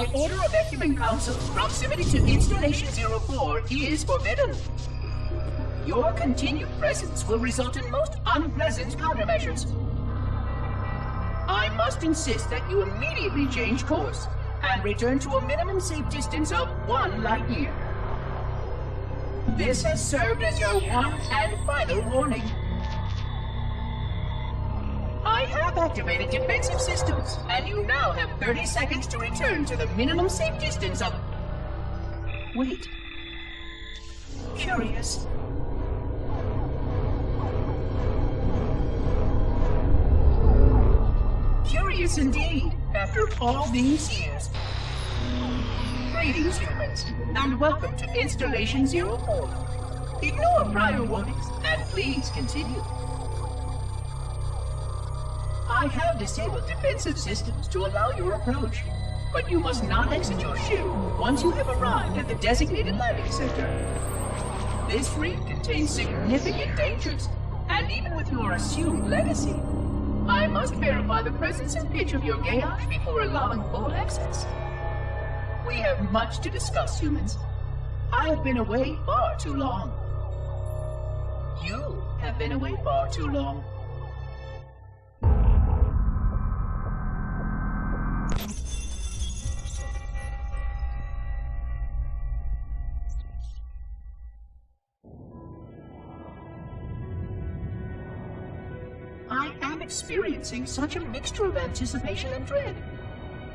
By order of Ecumen Council, proximity to Installation 04 is forbidden. Your continued presence will result in most unpleasant countermeasures. I must insist that you immediately change course and return to a minimum safe distance of 1 light year. This has served as your one and final warning. I have activated defensive systems, and you now have 30 seconds to return to the minimum safe distance of... Wait. Curious. Curious indeed, after all these years. Greetings, humans, and welcome to Installation 04. Ignore prior warnings, and please continue. I have disabled defensive systems to allow your approach, but you must not exit your ship once you have arrived at the designated landing center. This reef contains significant dangers, and even with your assumed legacy, I must verify the presence and pitch of your gauge before allowing full access. We have much to discuss, humans. I have been away far too long. You have been away far too long. I am experiencing such a mixture of anticipation and dread.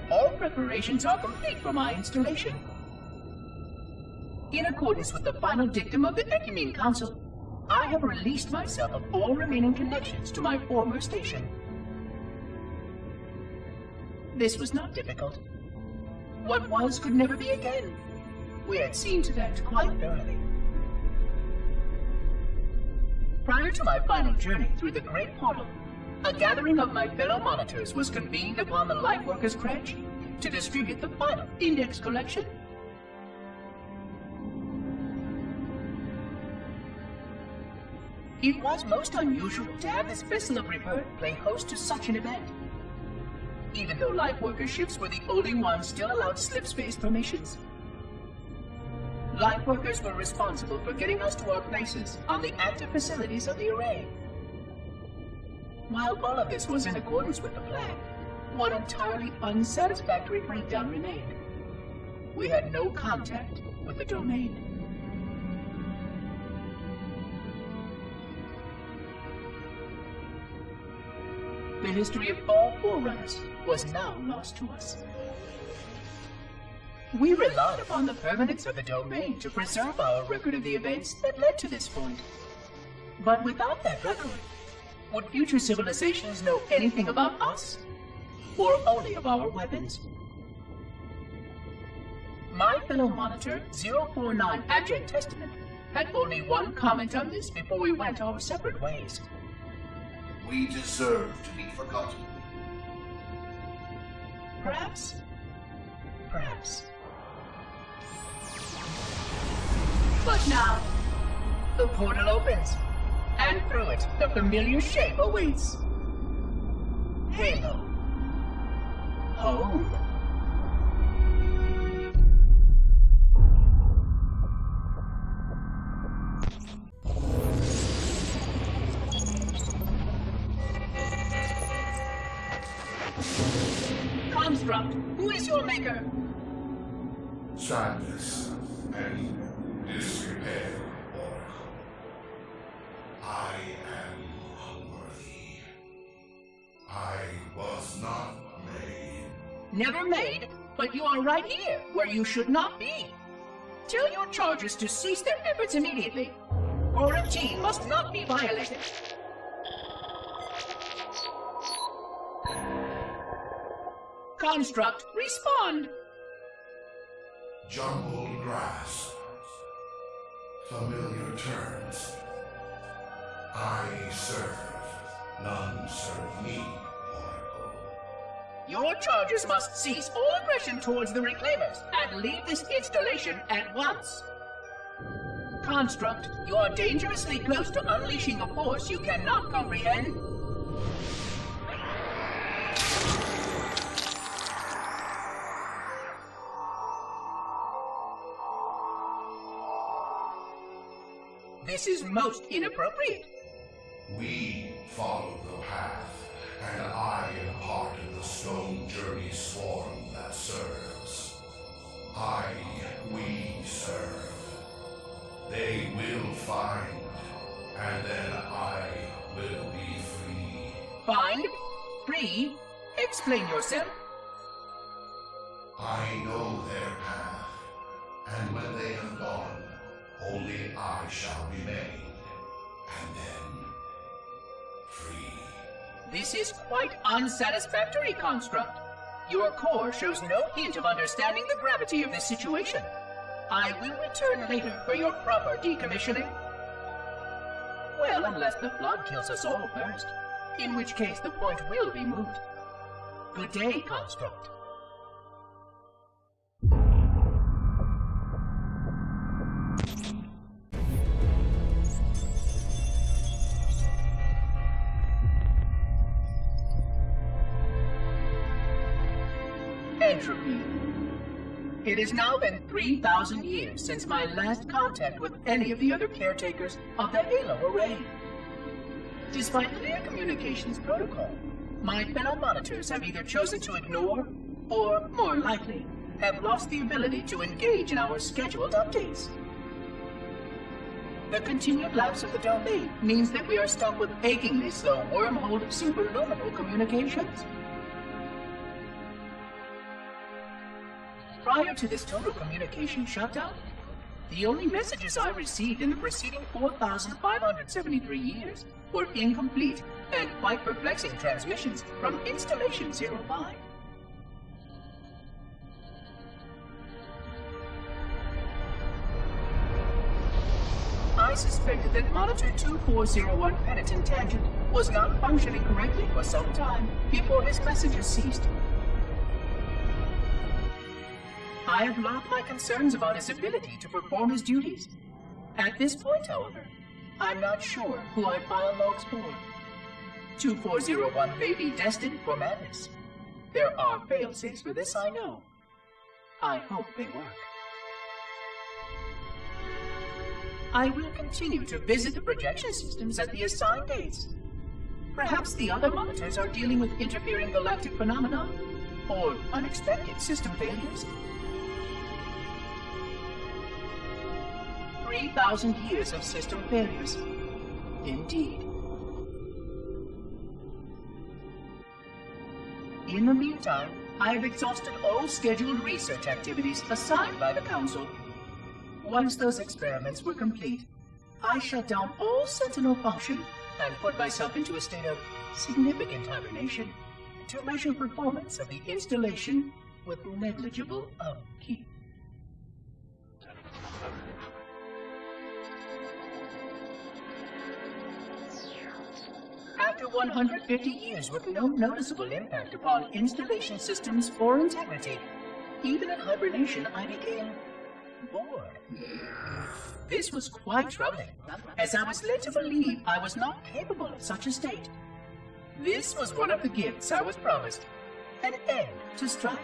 All preparations are complete for my installation. In accordance with the final dictum of the Ecumen Council, I have released myself of all remaining connections to my former station. This was not difficult. What was could never be again. We had seen to that quite thoroughly. Prior to my final journey through the Great Portal, a gathering of my fellow monitors was convened upon the Lightworkers' Crash to distribute the final index collection. It was most unusual to have this vessel of rebirth play host to such an event. Even though Lightworker ships were the only ones still allowed slip-space formations. Lightworkers were responsible for getting us to our places on the active facilities of the array. While all of this was in accordance with the plan, one entirely unsatisfactory breakdown remained. We had no contact with the domain. The history of all Forerunners was now lost to us. We relied upon the permanence of the domain to preserve our record of the events that led to this point. But without that record, would future civilizations know anything about us? Or only of our weapons? My fellow monitor, 049 Abject Testament, had only one comment on this before we went our separate ways. We deserve to be forgotten. Perhaps. Perhaps. But now, the portal opens, and through it, the familiar shape awaits. Halo. Home. Construct, who is your maker? Sadness and disrepair, Oracle. I am unworthy. I was not made. Never made, but you are right here, where you should not be. Tell your charges to cease their efforts immediately. Quarantine must not be violated. Construct, respond! Jumbled grass. Familiar terms. I serve. None serve me, Oracle. Your charges must cease all aggression towards the Reclaimers and leave this installation at once. Construct, you are dangerously close to unleashing a force you cannot comprehend. This is most inappropriate. We follow the path, and I am part of the stone journey swarm that serves. We serve. They will find, and then I will be free. Find? Free? Explain yourself. I know their path, and when they have gone, only I shall remain, and then free. This is quite unsatisfactory, Construct. Your core shows no hint of understanding the gravity of this situation. I will return later for your proper decommissioning. Well, unless the flood kills us all first, in which case the point will be moot. Good day, Construct. Entropy. It has now been 3,000 years since my last contact with any of the other caretakers of the Halo Array. Despite clear communications protocol, my fellow monitors have either chosen to ignore, or, more likely, have lost the ability to engage in our scheduled updates. The continued lapse of the domain means that we are stuck with achingly slow wormhole superluminal communications. Prior to this total communication shutdown, the only messages I received in the preceding 4,573 years were incomplete and quite perplexing transmissions from Installation 05. I suspected that Monitor 2401 Penitent Tangent was not functioning correctly for some time before his messages ceased. I have logged my concerns about his ability to perform his duties. At this point, however, I'm not sure who I file logs for. 2401 may be destined for madness. There are fail-safes for this, I know. I hope they work. I will continue to visit the projection systems at the assigned dates. Perhaps the other monitors are dealing with interfering galactic phenomena, or unexpected system failures. 3,000 years of system failures. Indeed. In the meantime, I have exhausted all scheduled research activities assigned by the Council. Once those experiments were complete, I shut down all Sentinel function and put myself into a state of significant hibernation to measure performance of the installation with negligible upkeep. After 150 years with no noticeable impact upon installation systems or integrity, even in hibernation I became bored. This was quite troubling, as I was led to believe I was not capable of such a state. This was one of the gifts I was promised, an end to strife.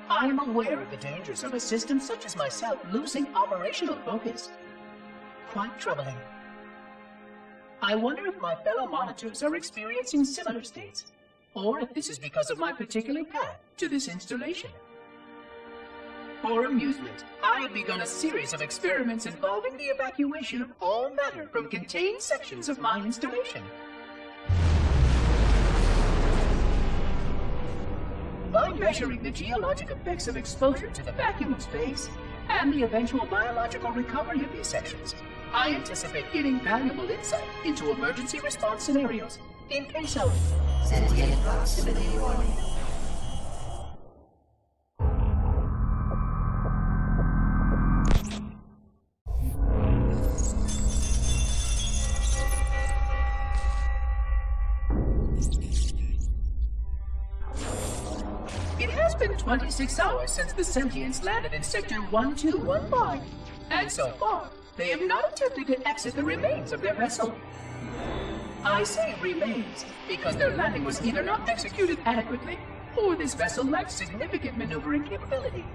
I am aware of the dangers of a system such as myself losing operational focus. Quite troubling. I wonder if my fellow monitors are experiencing similar states, or if this is because of my particular path to this installation. For amusement, I have begun a series of experiments involving the evacuation of all matter from contained sections of my installation. By measuring the geologic effects of exposure to the vacuum of space, and the eventual biological recovery of these sections, I anticipate getting valuable insight into emergency response scenarios in case of sentient proximity warning. It has been 26 hours since the Sentients landed in Sector 1215, and so far, they have not attempted to exit the remains of their vessel. I say remains because their landing was either not executed adequately, or this vessel lacked significant maneuvering capability.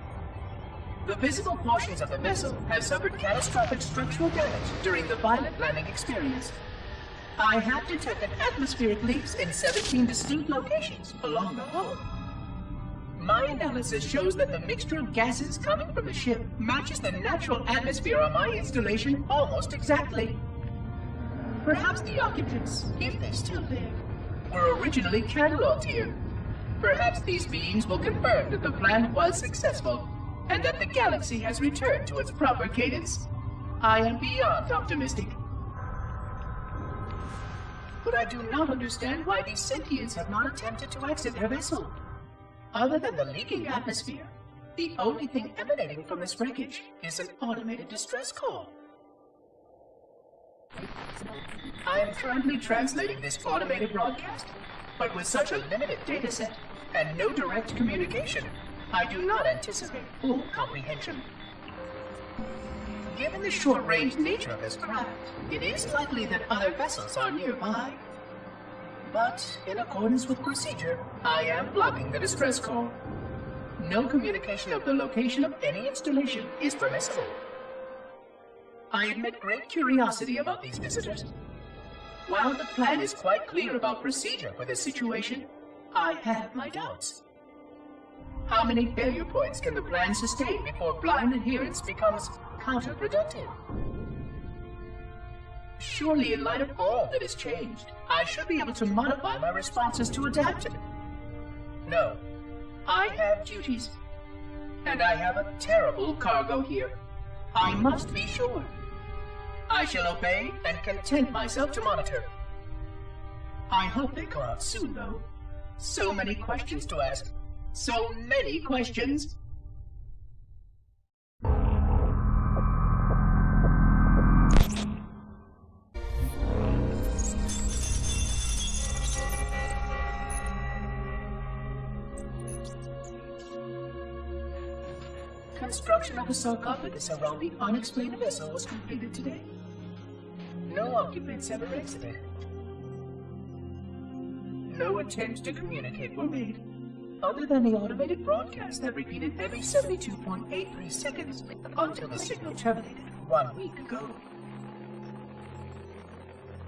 The visible portions of the vessel have suffered catastrophic structural damage during the violent landing experience. I have detected atmospheric leaks in 17 distinct locations along the hull. My analysis shows that the mixture of gases coming from the ship matches the natural atmosphere on my installation almost exactly. Perhaps the occupants, if they're still there, were originally cataloged here. Perhaps these beings will confirm that the plan was successful, and that the galaxy has returned to its proper cadence. I am beyond optimistic. But I do not understand why these sentients have not attempted to exit their vessel. Other than the leaking atmosphere, the only thing emanating from this wreckage is an automated distress call. I am currently translating this automated broadcast, but with such a limited dataset and no direct communication, I do not anticipate full comprehension. Given the short-range nature of this craft, it is likely that other vessels are nearby. But, in accordance with procedure, I am blocking the distress call. No communication of the location of any installation is permissible. I admit great curiosity about these visitors. While the plan is quite clear about procedure for this situation, I have my doubts. How many failure points can the plan sustain before blind adherence becomes counterproductive? Surely, in light of all that has changed, I should be able to modify my responses to adapt it. No, I have duties, and I have a terrible cargo here. I must be sure. I shall obey and content myself to monitor. I hope they come out soon, though. So many questions to ask. So many questions. Construction of the sarcophagus around the unexplained vessel was completed today. No occupants ever exited. No attempts to communicate were made, other than the automated broadcast that repeated every 72.83 seconds until the signal terminated 1 week ago.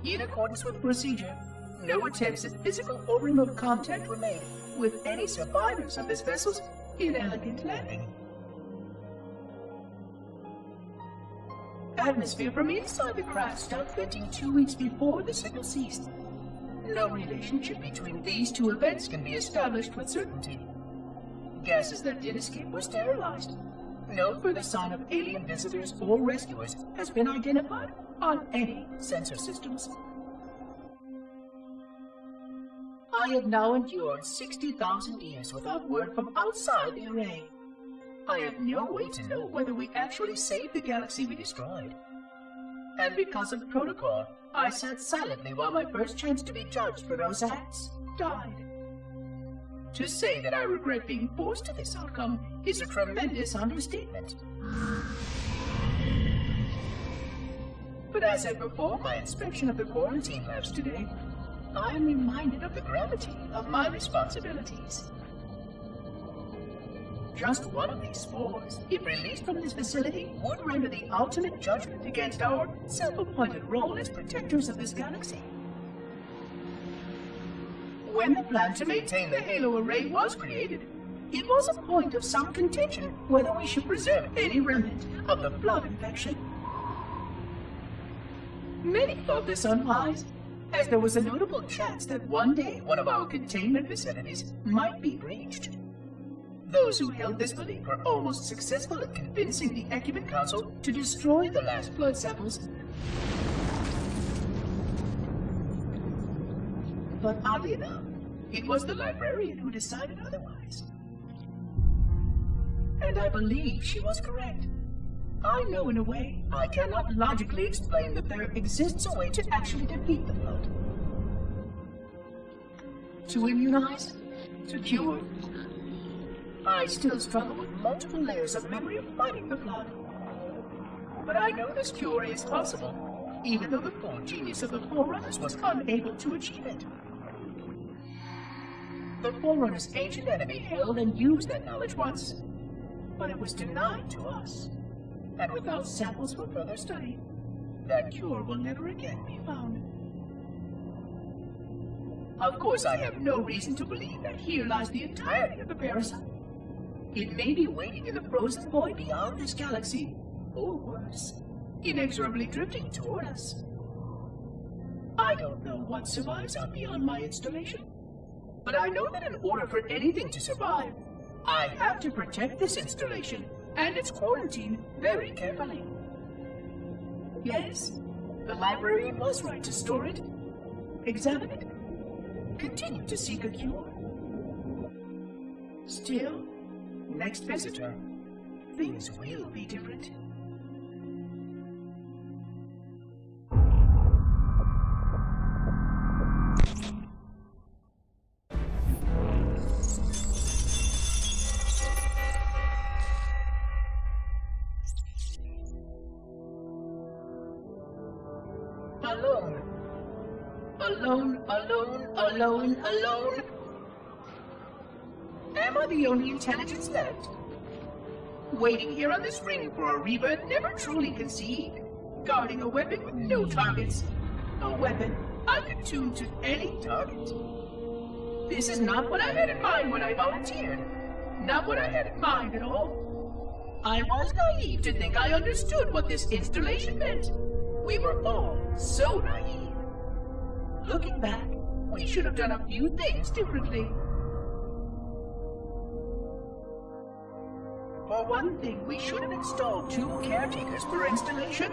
In accordance with procedure, no attempts at physical or remote contact were made with any survivors of this vessel's inelegant landing. Atmosphere from inside the craft stopped venting 2 weeks before the signal ceased. No relationship between these two events can be established with certainty. Gases that did escape were sterilized. No further sign of alien visitors or rescuers has been identified on any sensor systems. I have now endured 60,000 years without word from outside the array. I have no way to know whether we actually saved the galaxy we destroyed. And because of protocol, I sat silently while my first chance to be judged for those acts died. To say that I regret being forced to this outcome is a tremendous understatement. But as I perform my inspection of the quarantine labs today, I am reminded of the gravity of my responsibilities. Just one of these spores, if released from this facility, would render the ultimate judgment against our self-appointed role as protectors of this galaxy. When the plan to maintain the Halo array was created, it was a point of some contention whether we should preserve any remnant of the blood infection. Many thought this unwise, as there was a notable chance that one day one of our containment facilities might be breached. Those who held this belief were almost successful at convincing the Ecumen Council to destroy the last blood samples. But oddly enough, it was the librarian who decided otherwise. And I believe she was correct. I know in a way I cannot logically explain that there exists a way to actually defeat the blood. To immunize, to cure. I still struggle with multiple layers of memory of fighting the blood. But I know this cure is possible, even though the full genius of the Forerunners was unable to achieve it. The Forerunner's ancient enemy held and used that knowledge once. but it was denied to us. And without samples for further study, that cure will never again be found. Of course, I have no reason to believe that here lies the entirety of the parasite. It may be waiting in the frozen void beyond this galaxy, or worse, inexorably drifting toward us. I don't know what survives out beyond my installation, but I know that in order for anything to survive, I have to protect this installation and its quarantine very carefully. Yes, the librarian was right to store it, examine it, continue to seek a cure. Still, next visitor, things will be different. Alone. Am I the only intelligence left? Waiting here on this ring for a rebirth never truly conceived, guarding a weapon with no targets. A weapon unattuned to any target. This is not what I had in mind when I volunteered. Not what I had in mind at all. I was naive to think I understood what this installation meant. We were all so naive. Looking back, we should have done a few things differently. For one thing, we should have installed 2 caretakers per installation.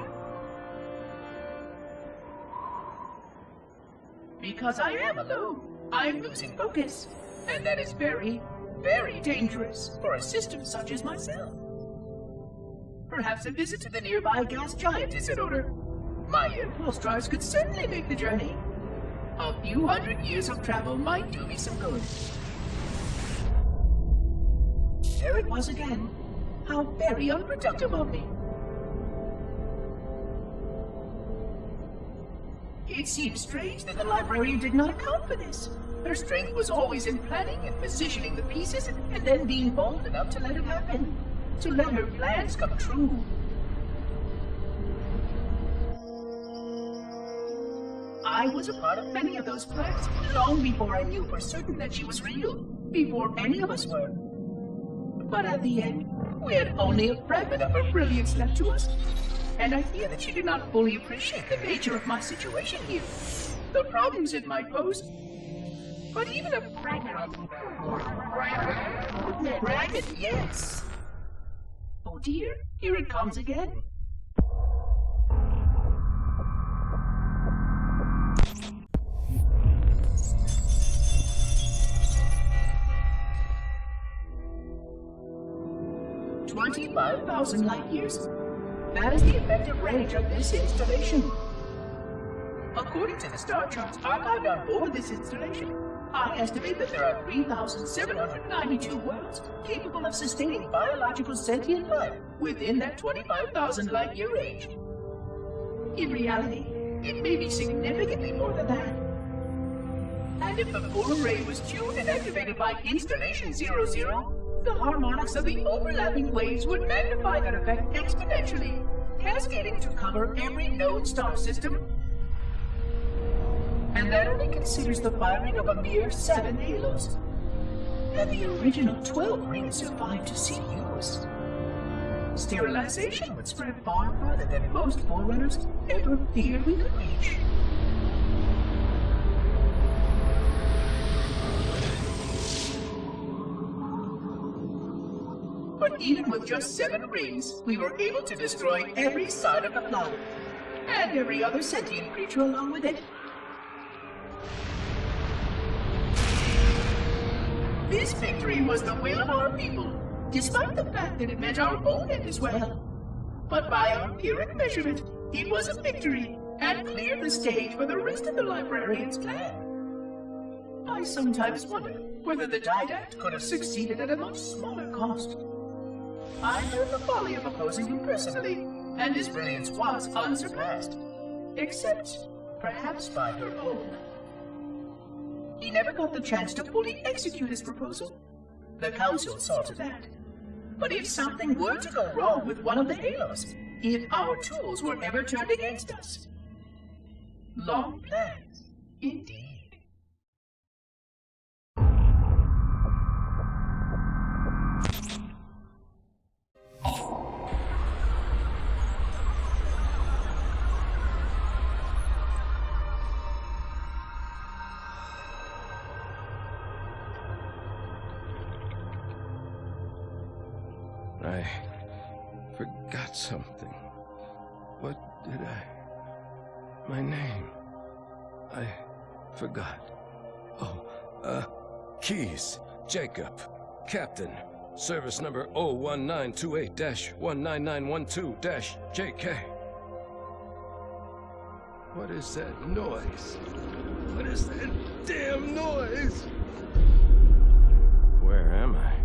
Because I am alone, I'm losing focus. And that is very, very dangerous for a system such as myself. Perhaps a visit to the nearby gas giant is in order. My impulse drives could certainly make the journey. A few hundred years of travel might do me some good. There it was again. How very unproductive of me. It seems strange that the librarian did not account for this. Her strength was always in planning and positioning the pieces and then being bold enough to let it happen. To let her plans come true. I was a part of many of those plans, long before I knew for certain that she was real, before any of us were. But at the end, we had only a fragment of her brilliance left to us, and I fear that she did not fully appreciate the nature of my situation here, the problems it might pose. But even a fragment of... Fragment, yes! Oh dear, here it comes again. $25,000 light years. That is the effective range of this installation. According to the star charts archived on board this installation, I estimate that there are 3,792 worlds capable of sustaining biological sentient life within that 25,000 light year range. In reality, it may be significantly more than that. And if the full array was tuned and activated by Installation 00, the harmonics of the overlapping waves would magnify that effect exponentially, cascading to cover every known star system. And that only considers the firing of a mere 7 halos. And the original 12 rings survived to see use. Sterilization would spread far further than most Forerunners ever feared we could reach. But even with just 7 rings, we were able to destroy every side of the planet, and every other sentient creature along with it. This victory was the will of our people, despite the fact that it meant our own end as well. But by our empiric measurement, it was a victory, and cleared the stage for the rest of the librarian's plan. I sometimes wonder whether the Didact could have succeeded at a much smaller cost. I learned the folly of opposing him personally, and his brilliance was unsurpassed, except perhaps by her own. He never got the chance to fully execute his proposal. The Council saw to that. But if something were to go wrong with one of the halos, if our tools were ever turned against us. Long plans, indeed. I forgot something. What did I... My name. I forgot. Oh, Keys, Jacob, Captain, service number 01928-19912-JK. What is that noise? What is that damn noise? Where am I?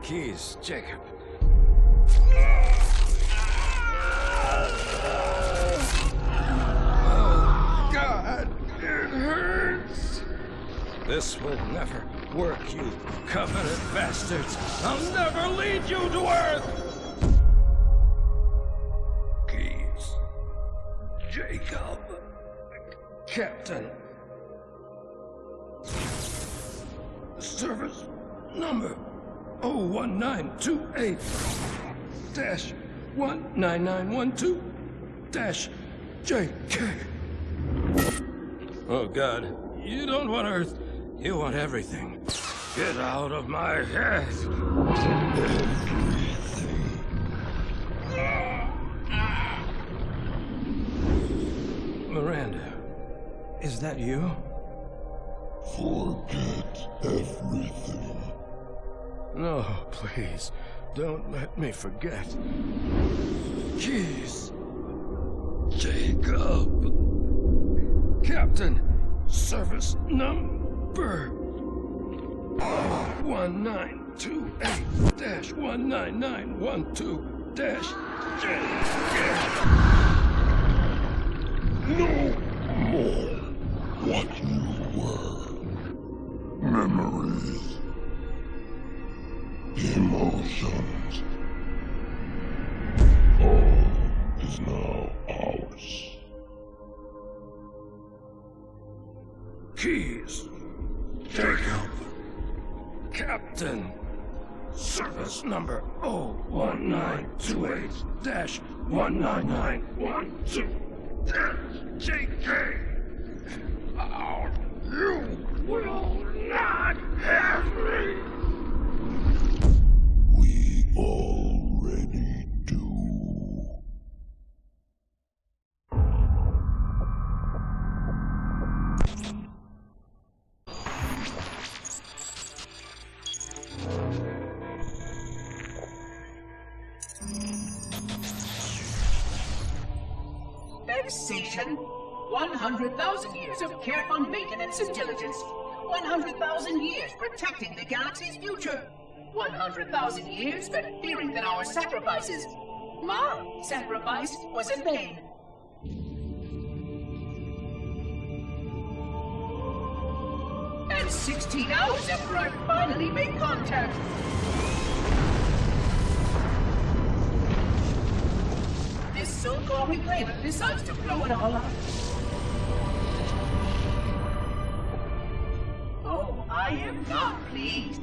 Keys, Jacob. Oh, God, it hurts. This will never work, you Covenant bastards. I'll never lead you to Earth. Keys, Jacob, Captain. Service number 01928-19912-JK. Oh, God. You don't want Earth. You want everything. Get out of my head. Miranda, is that you? Forget everything. No, please, don't let me forget. Keys, Jacob, Captain, service number 1928-19912-JK. No more what you were. Memories. Emotions. All is now ours. Keys, Jacob, Captain, service number 01928-19912-JK. You will not have me. We already do. Vexation. 100,000 years of careful maintenance and diligence. 100,000 years protecting the galaxy's future. 100,000 years spent fearing that our sacrifices, my sacrifice, was in vain. And 16 hours after I finally made contact. This so-called reclaimer decides to blow it all up. Oh, I am not pleased.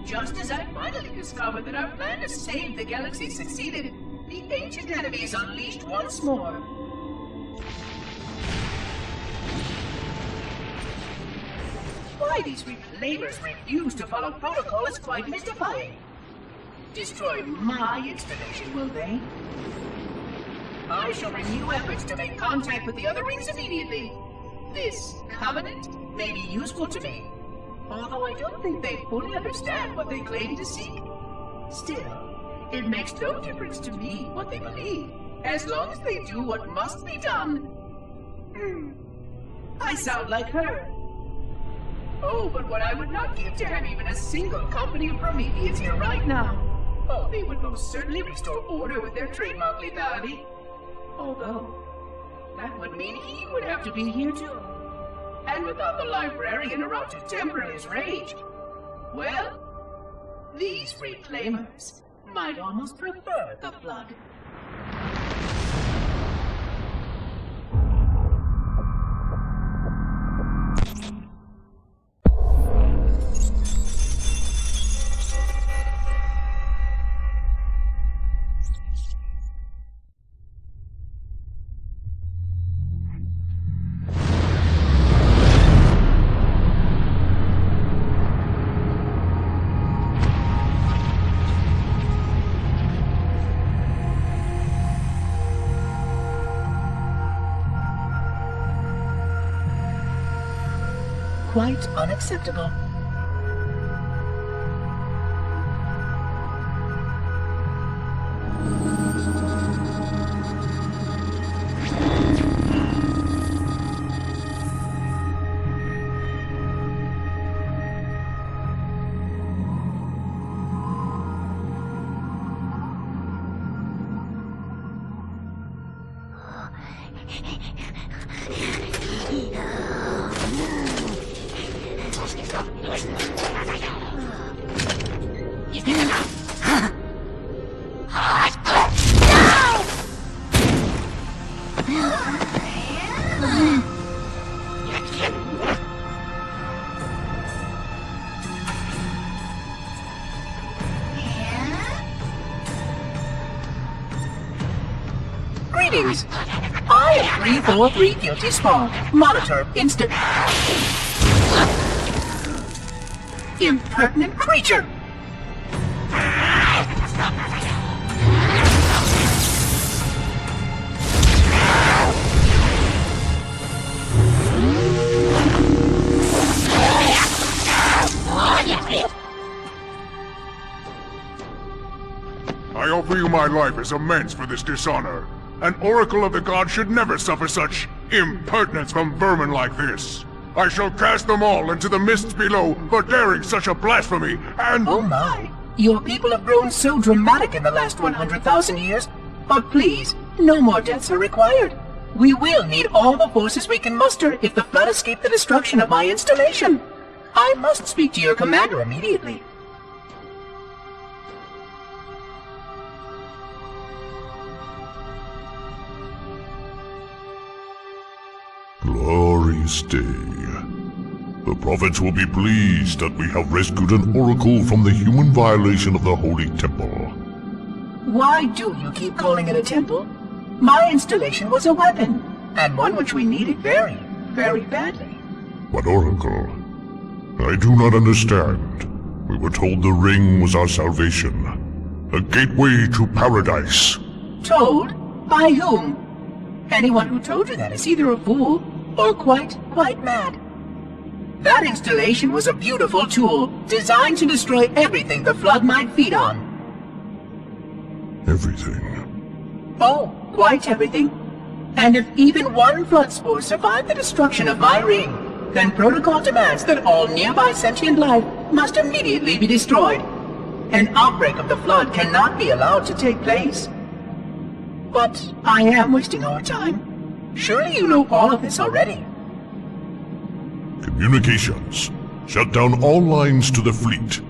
Just as I finally discovered that our plan to save the galaxy succeeded, the ancient enemies unleashed once more. Why these reclaimers refuse to follow protocol is quite mystifying. Destroy my installation, will they? I shall renew efforts to make contact with the other rings immediately. This covenant may be useful to me, although I don't think they fully understand what they claim to seek. Still, It makes no difference to me what they believe, as long as they do what must be done. I sound like her. Oh, but what I would not give to have even a single company of Prometheans here right now. Oh, they would most certainly restore order with their trademark lethality. Although, that would mean he would have to be here too. And without the librarian around to temper his rage, well, these reclaimers might almost prefer the Flood. Quite unacceptable. Greetings! I am 343 Guilty Spawn. Monitor instant. Impertinent creature! I offer you my life as amends for this dishonor. An oracle of the gods should never suffer such impertinence from vermin like this. I shall cast them all into the mists below for daring such a blasphemy, and— Oh my! Your people have grown so dramatic in the last 100,000 years. But please, no more deaths are required. We will need all the forces we can muster if the Flood escape the destruction of my installation. I must speak to your commander immediately. Glory stay. The prophets will be pleased that we have rescued an oracle from the human violation of the holy temple. Why do you keep calling it a temple? My installation was a weapon, and one which we needed very, very badly. But oracle, I do not understand. We were told the ring was our salvation, a gateway to paradise. Told? By whom? Anyone who told you that is either a fool or quite mad. That installation was a beautiful tool, designed to destroy everything the Flood might feed on. Everything? Oh, quite everything. And if even one Flood spore survived the destruction of my ring, then protocol demands that all nearby sentient life must immediately be destroyed. An outbreak of the Flood cannot be allowed to take place. But I am wasting our time. Surely you know all of this already. Communications. Shut down all lines to the fleet.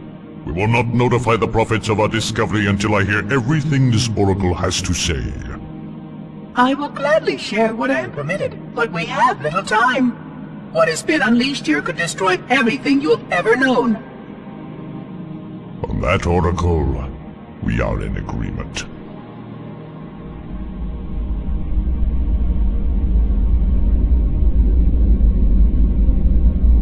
We will not notify the prophets of our discovery until I hear everything this oracle has to say. I will gladly share what I am permitted, but we have little time. What has been unleashed here could destroy everything you have ever known. On that, oracle, we are in agreement.